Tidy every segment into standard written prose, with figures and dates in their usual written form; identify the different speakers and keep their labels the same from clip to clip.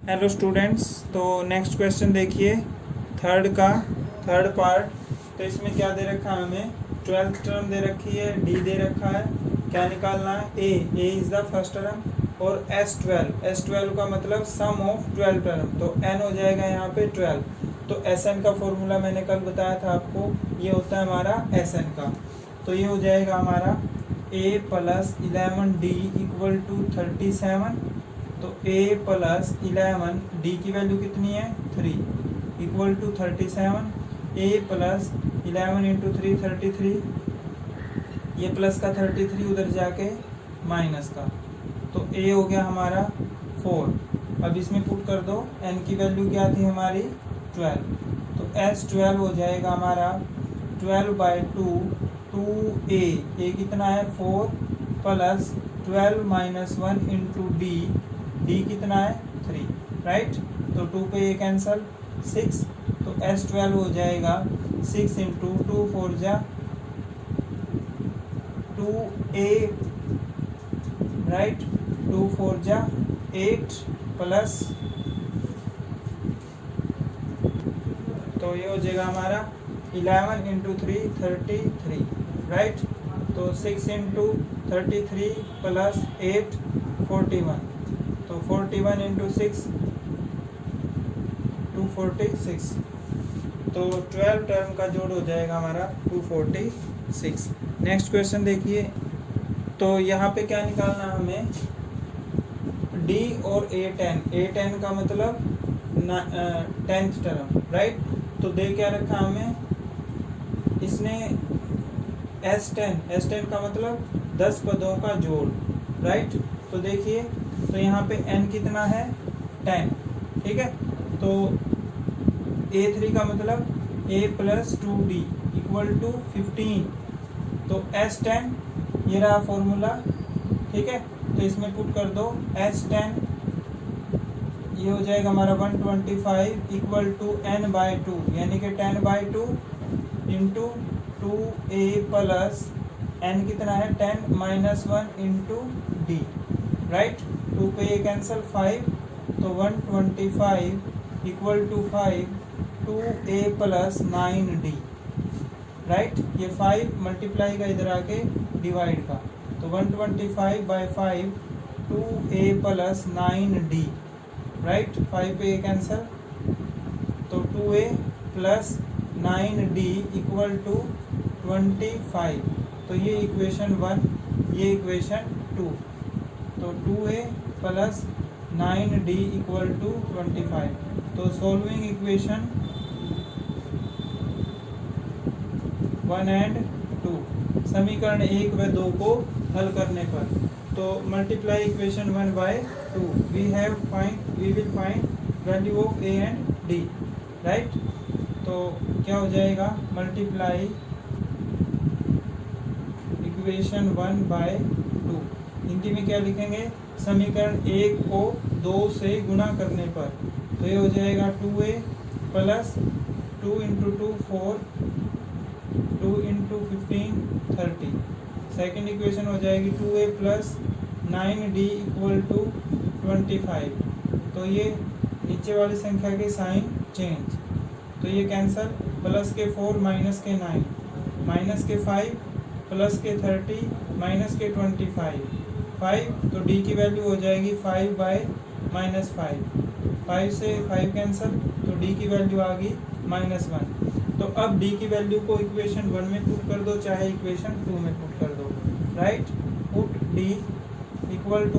Speaker 1: Hello students, तो next question देखिए third part. तो इसमें क्या दे रखा है हमें? 12th टर्म दे रखी है, डी दे रखा है, क्या निकालना है? ए इज द फर्स्ट टर्म और S12 का मतलब सम ऑफ 12 टर्म, तो n हो जाएगा यहाँ पे 12। तो Sn का फॉर्मूला मैंने कल बताया था आपको, ये होता है हमारा Sn का। तो ये हो जाएगा हमारा a + 11d = 37। तो a + 11 d की वैल्यू कितनी है? 3 = 37। a + 11 × 3 33, ये प्लस का 33 उधर जाके माइनस का, तो a हो गया हमारा 4। अब इसमें पुट कर दो, n की वैल्यू क्या थी हमारी? 12। तो S12 हो जाएगा हमारा 12/2 2a कितना है? 4 + 12 - 1 × d कितना है? 3, राइट। तो 2 पे ये कैंसल, 6। तो S12 हो जाएगा 6 × 2 4 जा 2a, राइट। 2 4 जा 8 प्लस, तो ये हो जाएगा हमारा 11 × 3 33, राइट। तो 6 × 33 + 8 41, तो 41 × 6 246। तो 12 टर्म का जोड़ हो जाएगा हमारा 246। नेक्स्ट क्वेश्चन देखिए। तो यहाँ पे क्या निकालना है हमें? D और A10 का मतलब 10th टर्म, राइट। तो दे क्या रखा हमें इसने? S10 का मतलब 10 पदों का जोड़, राइट। तो देखिए, तो यहाँ पे n कितना है? 10, ठीक है। तो A3 का मतलब a + 2d = 15। तो S10 ये रहा फॉर्मूला, ठीक है। तो इसमें पुट कर दो S10, ये हो जाएगा हमारा 125 = n/2, यानी कि 10/2 × 2a + n कितना है? 10 - 1 × d, राइट। 2 पे ये कैंसल, 5। तो 125 = 5 2a + 9d, राइट। ये 5 मल्टीप्लाई का इधर आके डिवाइड का, तो 125/5 2a + 9d, राइट। 5 पे ये कैंसल, तो 2a + 9d = 25। तो ये इक्वेशन 1, ये इक्वेशन 2। तो 2a + 9d = 25। तो सॉल्विंग इक्वेशन 1 और 2, समीकरण 1 व 2 को हल करने पर, तो multiply equation 1/2, we will find value of a and d, right. तो क्या हो जाएगा? मल्टीप्लाई इक्वेशन 1/2, हिंदी में क्या लिखेंगे? समीकरण 1 को 2 से गुणा करने पर, तो ये हो जाएगा 2a + 2 × 2 4 2 × 15 30। सेकेंड इक्वेशन हो जाएगी 2a + 9d = 25। तो ये नीचे वाली संख्या के साइन चेंज, तो ये कैंसल, प्लस के 4 माइनस के 9 माइनस के 5 प्लस के 30 माइनस के 25 5। तो d की वैल्यू हो जाएगी 5/-5, 5 से 5 कैंसल, तो d की वैल्यू आ गई -1। तो अब d की वैल्यू को इक्वेशन 1 में पुट कर दो, चाहे इक्वेशन 2 में पुट कर दो, राइट। पुट d =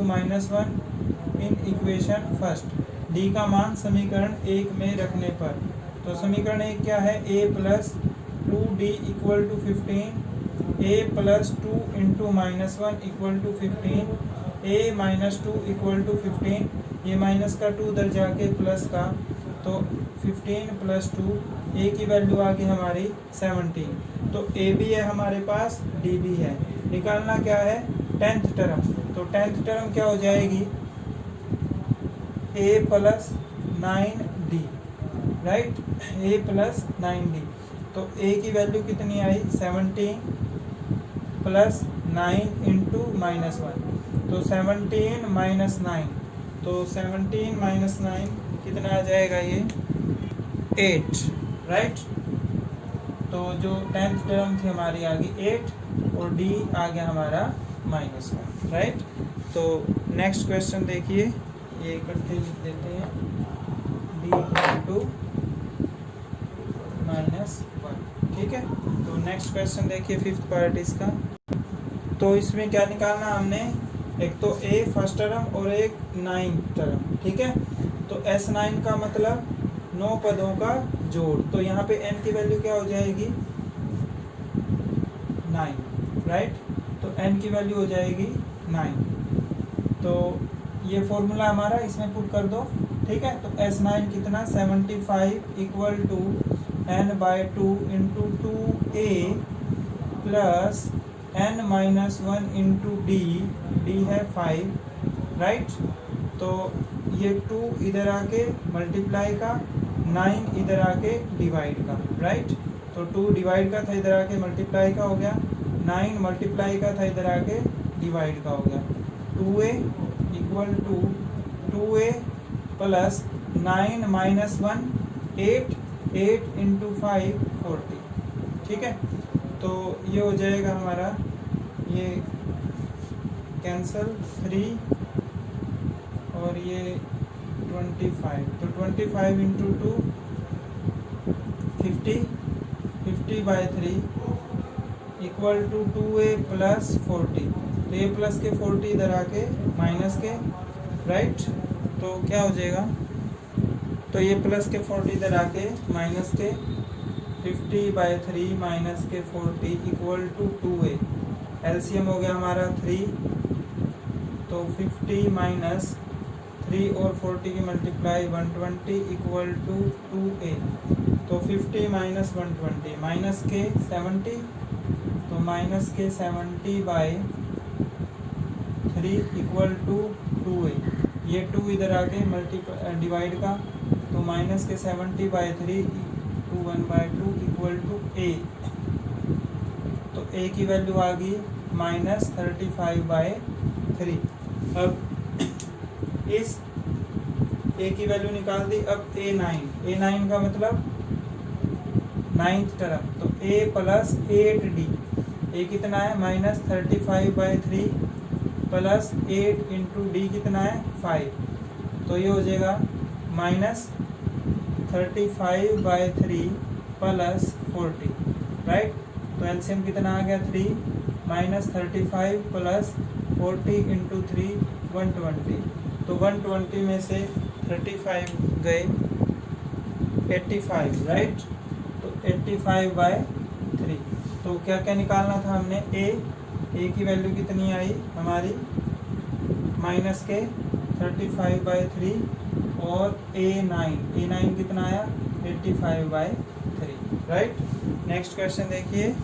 Speaker 1: -1 इन इक्वेशन फर्स्ट। d का मान समीकरण 1 में रखने पर, तो समीकरण 1 क्या है? a + 2d = 15, a + 2 × -1 = 15, a - 2 = 15, ये माइनस का 2 उधर जाके प्लस का, तो 15 + 2, a की वैल्यू आ गई हमारी 17। तो a भी है हमारे पास, d भी है। निकालना क्या है? 10th term. तो 10th टर्म क्या हो जाएगी? a + 9d, right. a + 9d, तो a की वैल्यू कितनी आई? 17 + 9 × -1, तो 17 - 9, तो 17 माइनस 9 कितना आ जाएगा ये 8, राइट। तो जो 10th टर्म थी हमारी आ गई 8 और डी आ गया हमारा -1, राइट। तो नेक्स्ट क्वेश्चन देखिए, ये इकट्ठे लिख देते हैं, डी इक्वल टू -1, ठीक है। तो नेक्स्ट क्वेश्चन देखिए 5th पार्ट इसका। तो इसमें क्या निकालना हमने, एक तो ए फर्स्ट टर्म और एक 9th टर्म, ठीक है। तो S9 का मतलब 9 पदों का जोड़, तो यहाँ पे n की वैल्यू क्या हो जाएगी 9, राइट। तो n की वैल्यू हो जाएगी 9। तो ये फॉर्मूला हमारा इसमें पुट कर दो, ठीक है। तो S9 कितना 75 equal to n/2 into 2a plus n-1 into D है 5, राइट। तो ये 2 इधर आके मल्टीप्लाई का, 9 इधर आके डिवाइड का, राइट। तो 2 डिवाइड का था इधर आके मल्टीप्लाई का हो गया, 9 मल्टीप्लाई का था इधर आके डिवाइड का हो गया। 2a equal to 2a plus 9 minus 1 8, 8 into 5 40, ठीक है। तो ये हो जाएगा हमारा, ये कैंसल 3 और ये 25, तो 25 into 2 50, 50/3 equal to 2a plus 40। तो ये प्लस के 40 इधर आके माइनस के, राइट। तो क्या हो जाएगा, तो ये प्लस के 40 इधर आके माइनस के 50/3 माइनस के 40 इक्वल टू 2a। एलसीएम हो गया हमारा 3, तो 50 माइनस 3 और 40 की मल्टीप्लाई 120 इक्वल टू 2a। तो 50 माइनस 120 माइनस के 70, तो माइनस के 70/3 इक्वल टू 2a। ये 2 इधर आके डिवाइड का, तो माइनस के 70/3 टू 1/2 इक्वल टू a। तो a की वैल्यू आ गई -35/3। अब इस a की वैल्यू निकाल दी। अब a9 का मतलब 9th टर्म, तो a प्लस 8d, a कितना है -35/3 प्लस 8 इंटू डी कितना है 5। तो ये हो जाएगा -35/3 प्लस 40, राइट। तो एलसीएम कितना आ गया 3, -35 प्लस 40 इंटू 3 120। तो 120 में से 35 गए 85, राइट। तो 85/3। तो क्या क्या निकालना था हमने, a की वैल्यू कितनी आई हमारी माइनस के 35/3 और a9 कितना आया 85/3, राइट। नेक्स्ट क्वेश्चन देखिए।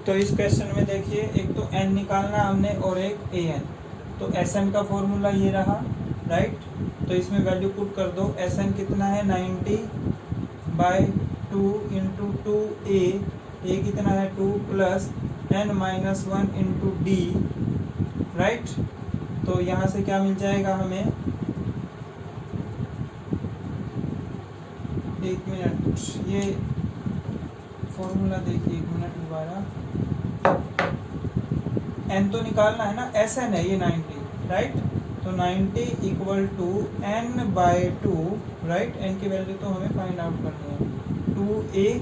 Speaker 1: तो इस क्वेश्चन में देखिए, एक तो n निकालना हमने और एक an। तो Sn का फॉर्मूला ये रहा, राइट। तो इसमें वैल्यू पुट कर दो। Sn कितना है 90/2 इंटू 2a कितना है 2 plus n-1 into D, right. तो यहाँ से क्या मिल जाएगा हमें, एक मिनट, ये फॉर्मूला देखिए एक मिनट दोबारा। n तो निकालना है ना, Sn है ये 90, राइट। तो 90 equal to n/2, right. n की वैल्यू तो हमें फाइंड आउट करनी है। 2a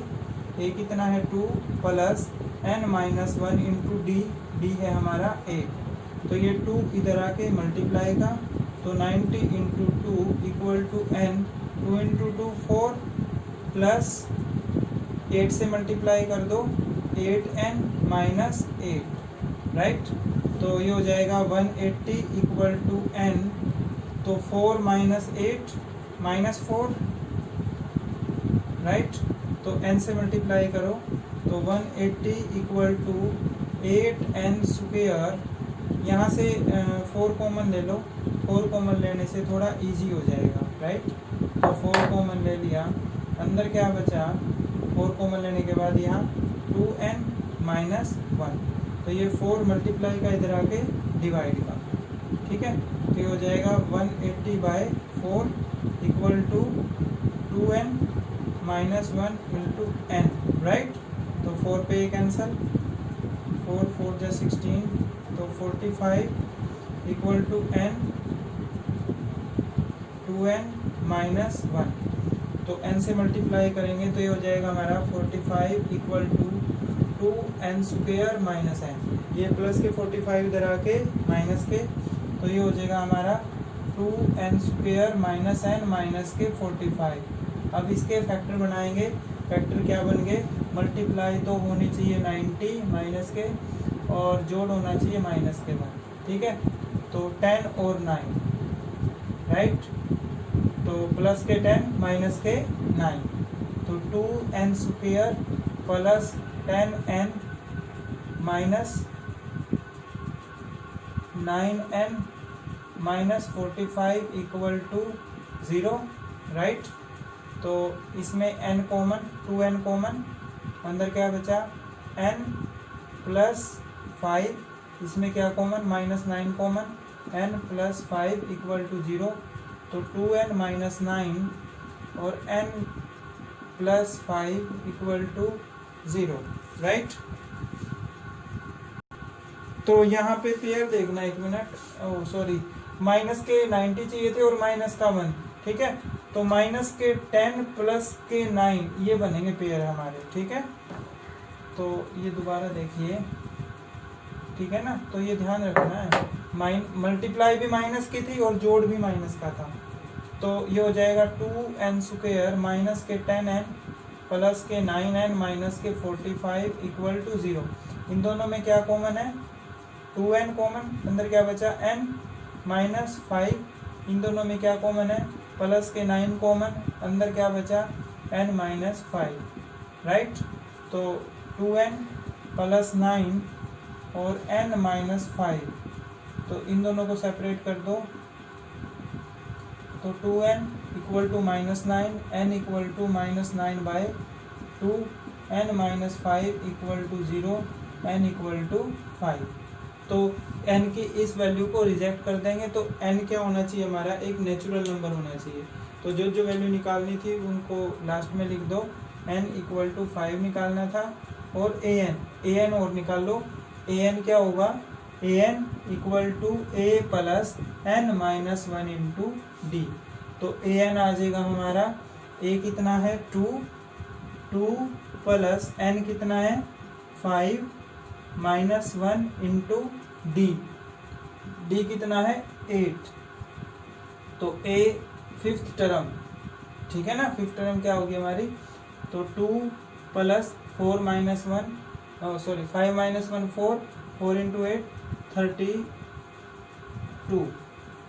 Speaker 1: कितना है 2 प्लस n-1 इंटू डी है हमारा 8। तो ये 2 इधर आके मल्टीप्लाई का, तो 90 into 2 equal to n, 2 into 2 4 plus 8 से मल्टीप्लाई कर दो 8n माइनस 8, राइट। तो ये हो जाएगा 180 इक्वल टू n। तो 4 माइनस 8 माइनस 4, राइट। तो n से मल्टीप्लाई करो, तो 180 इक्वल टू 8n स्क्वेयर। यहाँ से 4 कॉमन ले लो, 4 कॉमन लेने से थोड़ा इजी हो जाएगा, राइट। तो 4 कॉमन ले लिया, अंदर क्या बचा, 4 कॉमन लेने के बाद यहाँ 2n माइनस 1। तो ये 4 मल्टीप्लाई का इधर आके डिवाइड का, ठीक है। तो ये हो जाएगा 180/4 equal to 2n minus 1 into n, right. तो 4 पे ये कैंसल, 4 4 जा 16, तो 45 equal to n 2n minus 1, तो n से मल्टीप्लाई करेंगे तो ये हो जाएगा हमारा 45 equal to 2n square minus n, ये प्लस के 45 इधर आके माइनस के, तो ये हो जाएगा हमारा 2n square minus n minus के 45। अब इसके फैक्टर बनाएंगे, फैक्टर क्या बन गए, मल्टीप्लाई तो होनी चाहिए 90 माइनस के और जोड़ होना चाहिए माइनस के 1, ठीक है। तो 10 और 9, राइट, तो प्लस के 10 माइनस के 9, तो 2n square plus 10n minus 9n minus 45 equal to 0, right. तो इसमें n कॉमन, 2n कॉमन, अंदर क्या बचा n प्लस 5, इसमें क्या common minus 9 common, n plus 5 equal to 0, तो 2n माइनस 9 और n plus 5 equal to 0, right. तो यहाँ पे पेयर देखना, एक मिनट, ओह सॉरी, माइनस के 90 चाहिए थे और माइनस का 1, ठीक है। तो माइनस के 10 प्लस के 9 ये बनेंगे पेयर हमारे, ठीक है। तो ये दोबारा देखिए, ठीक है ना, तो ये ध्यान रखना है, मल्टीप्लाई भी माइनस की थी और जोड़ भी माइनस का था, तो ये हो जाएगा 2n स्क्वेयर माइनस के 10n प्लस के 9n माइनस के 45 इक्वल टू 0। इन दोनों में क्या कॉमन है, 2n कॉमन, अंदर क्या बचा n माइनस 5, इन दोनों में क्या कॉमन है, प्लस के 9 कॉमन, अंदर क्या बचा n माइनस 5, राइट। तो 2n प्लस 9 और n माइनस 5, तो इन दोनों को सेपरेट कर दो, तो 2n equal to minus 9, n equal to minus 9/2, n minus 5 equal to 0, n equal to 5। तो n की इस वैल्यू को रिजेक्ट कर देंगे, तो n क्या होना चाहिए हमारा, एक नेचुरल नंबर होना चाहिए। तो जो जो वैल्यू निकालनी थी उनको लास्ट में लिख दो, n इक्वल टू 5 निकालना था, और an और निकाल लो, an क्या होगा, an equal to a plus n minus 1 into D. तो an आ जाएगा हमारा, a कितना है 2 प्लस n कितना है 5 माइनस 1 इंटू डी कितना है 8, तो a फिफ्थ टर्म, ठीक है ना, फिफ्थ टर्म क्या होगी हमारी, तो 2 plus 4 minus 1, sorry 5 minus 1 4 into 8 32,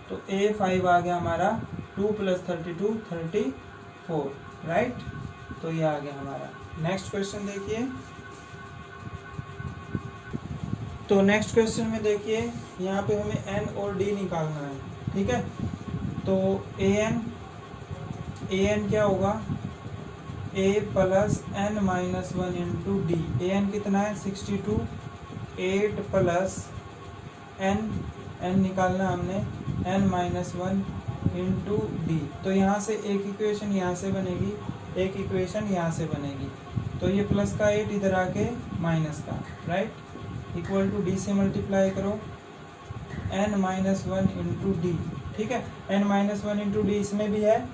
Speaker 1: तो a 5 आ गया हमारा, 2 प्लस 32 34, राइट। तो ये आ गया हमारा। नेक्स्ट क्वेश्चन देखिए, तो नेक्स्ट क्वेश्चन में देखिए यहाँ पे हमें n और d निकालना है, ठीक है। तो an क्या होगा, a plus n minus 1 into D. an कितना है 62, 8 प्लस n निकालना हमने, n माइनस 1 इंटू डी। तो यहाँ से एक इक्वेशन यहाँ से बनेगी, एक इक्वेशन यहाँ से बनेगी, तो ये प्लस का 8 इधर आके माइनस का, राइट, इक्वल टू डी से मल्टीप्लाई करो, n माइनस 1 इंटू डी, ठीक है। n माइनस 1 इंटू डी इसमें भी है,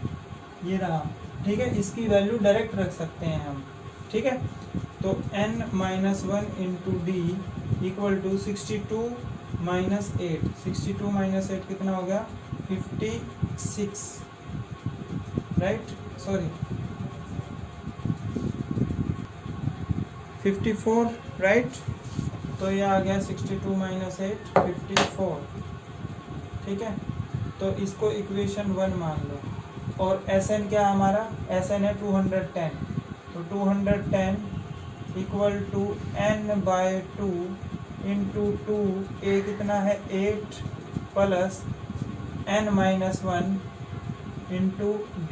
Speaker 1: ये रहा, ठीक है, इसकी वैल्यू डायरेक्ट रख सकते हैं हम, ठीक है। तो n minus 1 into D equal to 62 minus 8, 62 minus 8 कितना हो गया 56, राइट, सॉरी 54, राइट। तो ये आ गया 62 माइनस 8 54, ठीक है। तो इसको इक्वेशन 1 मान लो, और Sn क्या हमारा, Sn है 210, तो 210 equal to n/2 into 2, a कितना है 8 plus n minus 1 into b,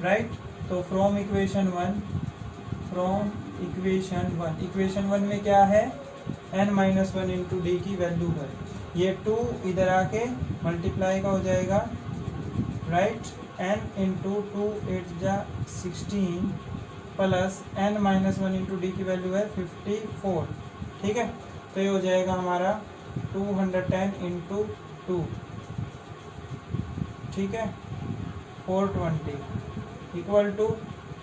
Speaker 1: right. तो फ्रॉम इक्वेशन 1 में क्या है, n माइनस 1 इंटू डी की वैल्यू है, ये 2 इधर आके मल्टीप्लाई का हो जाएगा, राइट, n इंटू 2 8 जा 16 plus n minus 1 into D की वैल्यू है 54, ठीक है। तो ये हो जाएगा हमारा 210 इंटू 2, ठीक है, 420 इक्वल टू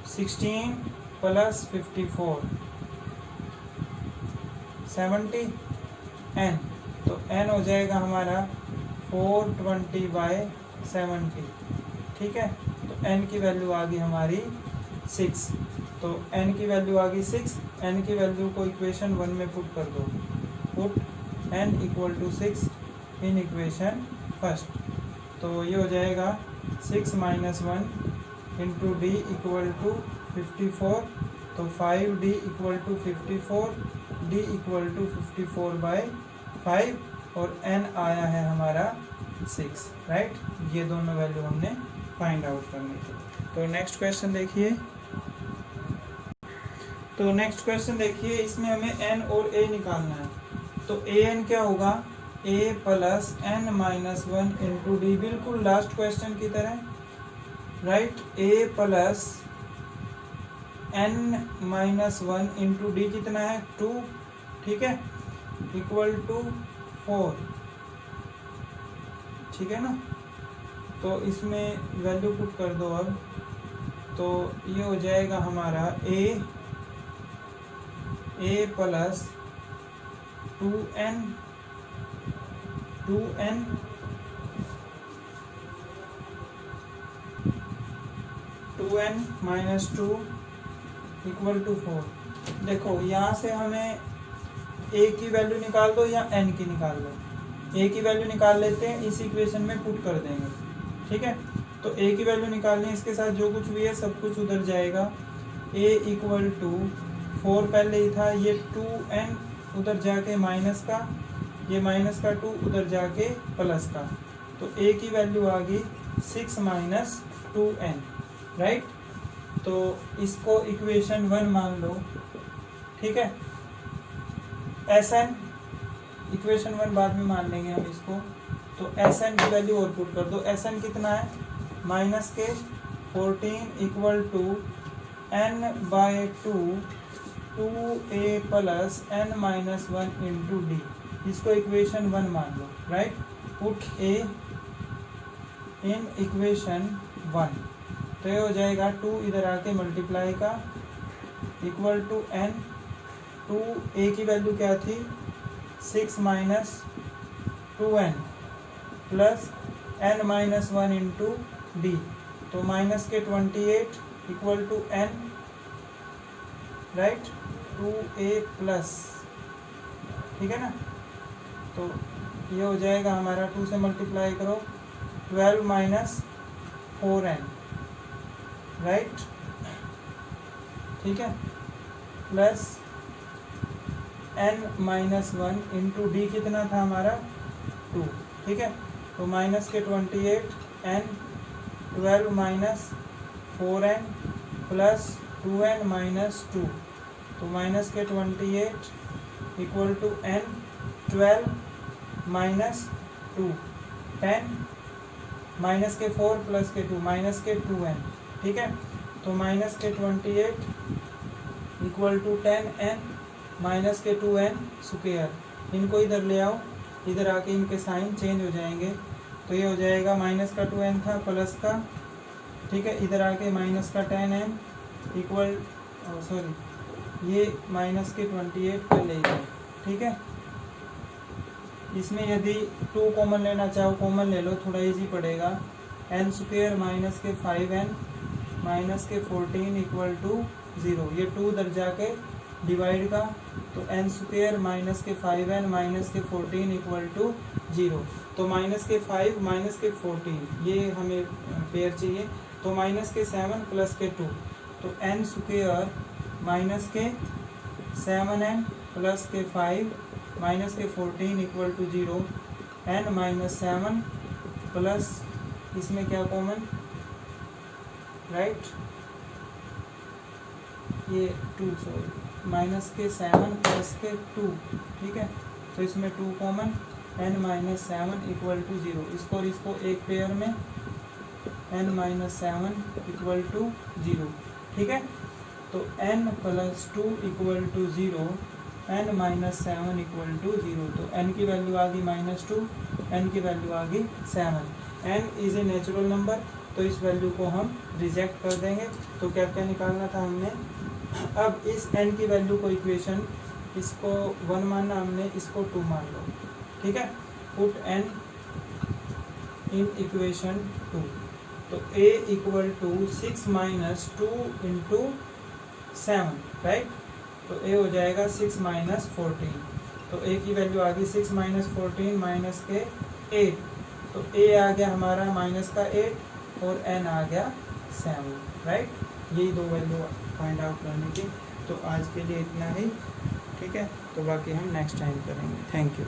Speaker 1: 16 प्लस 54 70 n, तो n हो जाएगा हमारा 420/70, ठीक है। तो n की वैल्यू आ गई हमारी 6, तो n की वैल्यू आ गई 6, n की वैल्यू को इक्वेशन 1 में पुट कर दो, put n equal to 6 in equation first, तो ये हो जाएगा 6 minus 1 into D equal to 54, तो 5d equal to 54, d equal to 54/5 और n आया है हमारा 6, राइट। ये दोनों वैल्यू हमने फाइंड आउट करनी थी। तो नेक्स्ट क्वेश्चन देखिए, तो नेक्स्ट क्वेश्चन देखिए, इसमें हमें n और a निकालना है। तो an क्या होगा, a plus n minus 1 into D, बिल्कुल लास्ट क्वेश्चन की तरह, right. a plus n minus 1 into D कितना है 2, ठीक है, इक्वल टू 4, ठीक है ना। तो इसमें वैल्यू पुट कर दो अब, तो ये हो जाएगा हमारा a plus 2n minus 2 equal to 4। देखो यहाँ से हमें a की वैल्यू निकाल दो या n की निकाल दो, a की वैल्यू निकाल लेते हैं, इस इक्वेशन में पुट कर देंगे, ठीक है। तो a की वैल्यू निकालनी है, इसके साथ जो कुछ भी है सब कुछ उधर जाएगा। a इक्वल टू 4 पहले ही था, ये 2n उधर जाके माइनस का, ये माइनस का 2 उधर जाके प्लस का, तो a की वैल्यू आ गई 6 माइनस 2n, राइट। तो इसको इक्वेशन 1 मान लो, ठीक है। Sn इक्वेशन 1 बाद में मान लेंगे हम इसको, तो Sn की वैल्यू और पुट कर दो। Sn कितना है, माइनस के 14 equal to n/2 2a plus n minus 1 into D, इसको इक्वेशन 1 मान लो, right. Put a in equation 1, तो ये हो जाएगा 2 इधर आके मल्टीप्लाई का इक्वल टू n, 2a की वैल्यू क्या थी 6 minus 2n plus n minus 1 into D, तो माइनस के 28 equal to n, right, 2a plus, ठीक है ना। तो ये हो जाएगा हमारा 2 से मल्टीप्लाई करो 12 माइनस 4n, राइट, ठीक है, plus n minus 1 into D कितना था हमारा 2, ठीक है। तो माइनस के 28 n 12 minus 4n plus 2n minus 2, तो माइनस के 28 equal to n 12 minus 2 10 minus के 4 प्लस के 2 माइनस के 2n, ठीक है। तो माइनस के 28 इक्वल टू 10n माइनस के 2n स्क्वायर, इनको इधर ले आओ, इधर आके इनके साइन चेंज हो जाएंगे, तो ये हो जाएगा माइनस का 2n था प्लस का, ठीक है, इधर आके माइनस का 10n इक्वल, सॉरी ये माइनस के 28 पे ले जाए, ठीक है। इसमें यदि 2 कॉमन लेना चाहो कॉमन ले लो, थोड़ा इजी पड़ेगा। n स्क्वायर माइनस के 5n माइनस के 14 इक्वल टू 0, ये 2 उधर जाके डिवाइड का, तो n स्क्वायर माइनस के 5n माइनस के 14 इक्वल टू 0, तो माइनस के 5 माइनस के 14 ये हमें पेयर चाहिए, तो माइनस के 7 प्लस के 2, तो n स्क्वायर माइनस के 7n प्लस के 5 माइनस के 14 equal to 0, n minus 7 plus इसमें क्या कॉमन, राइट, ये 2, सॉरी माइनस के 7 प्लस के 2, ठीक है, तो इसमें 2 common, n minus 7 equal to 0। इसको और इसको एक पेयर में n माइनस 7 इक्वल टू 0। ठीक है, तो n plus 2 equal to 0, n minus 7 equal to 0। तो n की वैल्यू आ गई -2, n की वैल्यू आ गई 7। n is a natural number, तो इस वैल्यू को हम रिजेक्ट कर देंगे। तो क्या क्या निकालना था हमने, अब इस n की वैल्यू को इक्वेशन, इसको 1 मानना हमने, इसको 2 मान लो। ठीक है, पुट n इन इक्वेशन 2। तो a equal to 6 minus 2 into 7, right. तो a हो जाएगा 6 माइनस 14। तो a की वैल्यू आ गई 6 माइनस 14 माइनस के 8। तो a आ गया हमारा माइनस का 8 और n आ गया 7, राइट। यही दो वैल्यू फाइंड आउट करने की। तो आज के लिए इतना ही, ठीक है। तो बाकी हम नेक्स्ट टाइम करेंगे। Thank you.